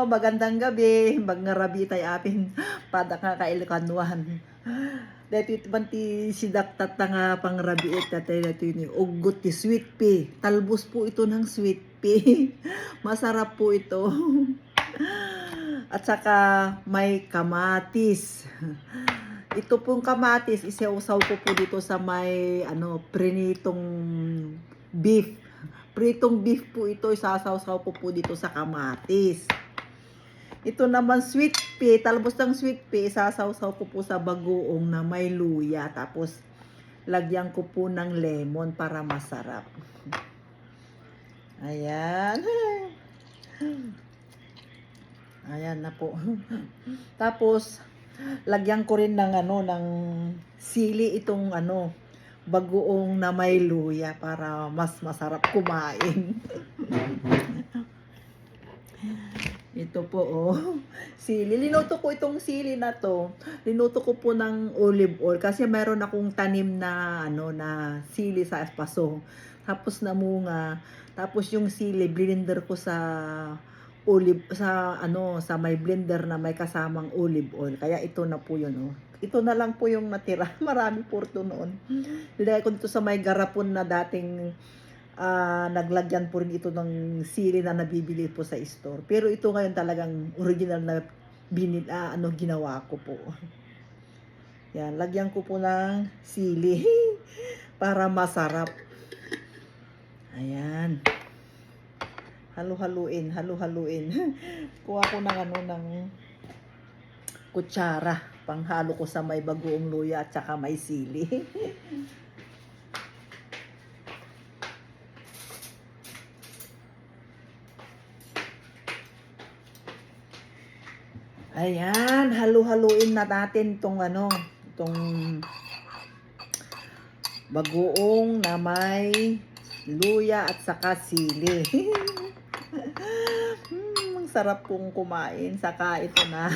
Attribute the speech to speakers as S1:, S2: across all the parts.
S1: magandang gabi. Magnarabi tayo apin pada nga kailikanuan. Dito ito banti sidaktat nga pangrabiit tatay dito ni ugot ti sweet pea. Talbos po ito ng sweet pea. Masarap po ito. At saka may kamatis. Ito pong kamatis, isausaw ko po dito sa may prinitong beef. Pritong beef po ito, isasaw-saw ko po dito sa kamatis. Ito naman sweet pea, talbos ng sweet pea, isasaw-saw ko po sa bagoong na may luya. Tapos lagyan ko po ng lemon para masarap. Ayan. Ayan na po. Tapos lagyan ko rin ng ng sili itong bagoong na may luya para mas masarap kumain. Ito po sili. Linuto ko itong sili na to. Linuto ko po ng olive oil kasi mayroon akong tanim na na sili sa espaso. Tapos namunga. Tapos yung sili blender ko sa olive sa sa may blender na may kasamang olive oil. Kaya ito na po yun Ito na lang po yung natira. Marami po ito noon. Nilagay ko dito sa may garapon na dating naglagyan po rin ito ng sili na nabibili po sa store. Pero ito ngayon talagang original na ginawa ko po. Yan, lagyan ko po ng sili para masarap. Ayan. Halu-haluin. Kuha ko ng kutsara. Panghalo ko sa may bagoong luya at saka may sili. Ayan, halu-haluin na natin itong itong bagoong na may luya at saka sili. Sarap pong kumain. Saka ito na.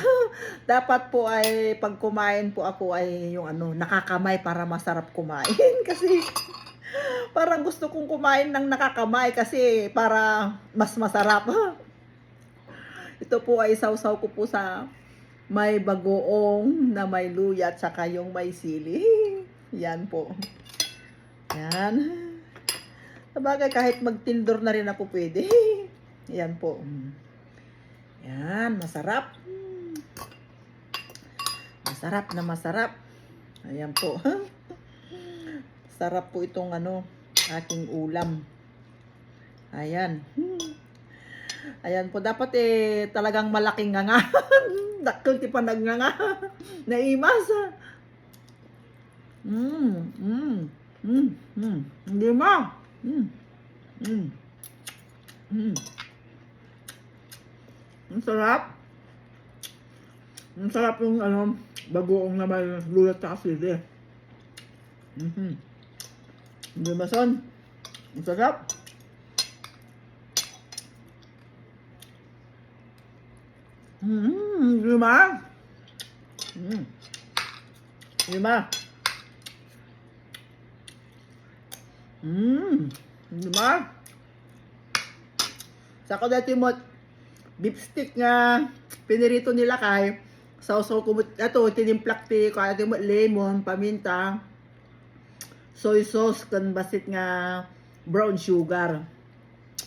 S1: Dapat po ay pag kumain po ako ay yung nakakamay para masarap kumain. Kasi parang gusto kong kumain ng nakakamay kasi para mas masarap. Ito po ay sausaw ko po sa may bagoong na may luya at saka yung may sili. Yan po. Yan. Sabagay kahit magtindor na rin ako pwede. Yan po. Yan, masarap. Masarap na masarap. Ayan po. Sarap po itong aking ulam. Ayan. Ayan po. Dapat talagang malaking nga. Dakil ti panag nga. Naimas. Hindi mo. Ang sarap. Ang sarap yung bagoong na may luya at sili. Hindi mason. Ang sarap. Lima. Lima. Lima. Sako dati mo beef stick nga pinirito nila kay sausaw ko ito tinimplak ti kaya mo lemon, paminta, soy sauce kan basit nga brown sugar.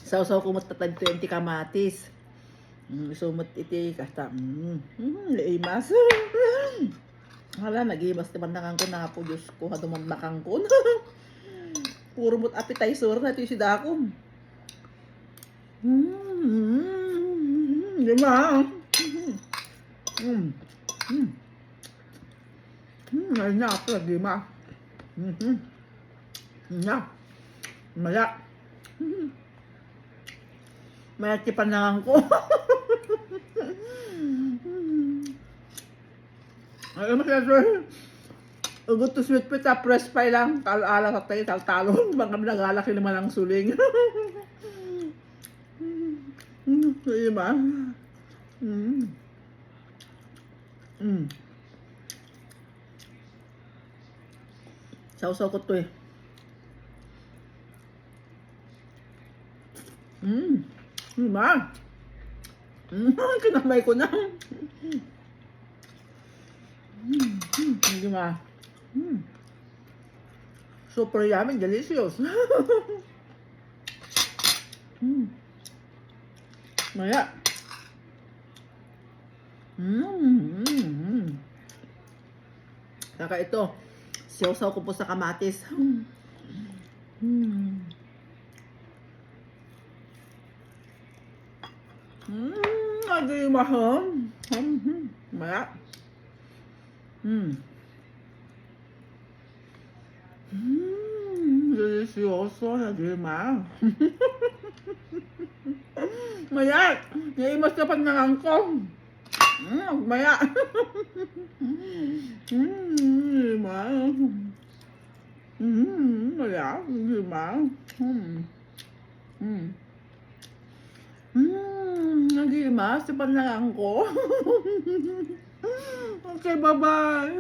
S1: Sausaw ko mo tatag 20 kamatis. Sumot iti kasta. Leimas. Hala nagimas naman nangan ko na po Diyos ko hadumamakang ko. Puro mo't appetizer na ito si dakom. Lima. Ay na ako lima. Na. Mala. Maya tipan lang ko. Ay masyado. Ugot to sweet pita press pa lang. Tal-ala sa tayo tal-talon. Baka nagalaki naman ang suling. Lima. Sausaw ko to Lima. Kinamay ko na. Hindi ba? Super yummy, delicious. Maya. Saka ito, siyaw-saw ko po sa kamatis. Adi mahal. Maya. Delicioso, adi ma. Maya, naimas na pag nangangkong. Maya. Ma. Maya, ma. Nag-imas na pag nangangkong. Okay, bye-bye.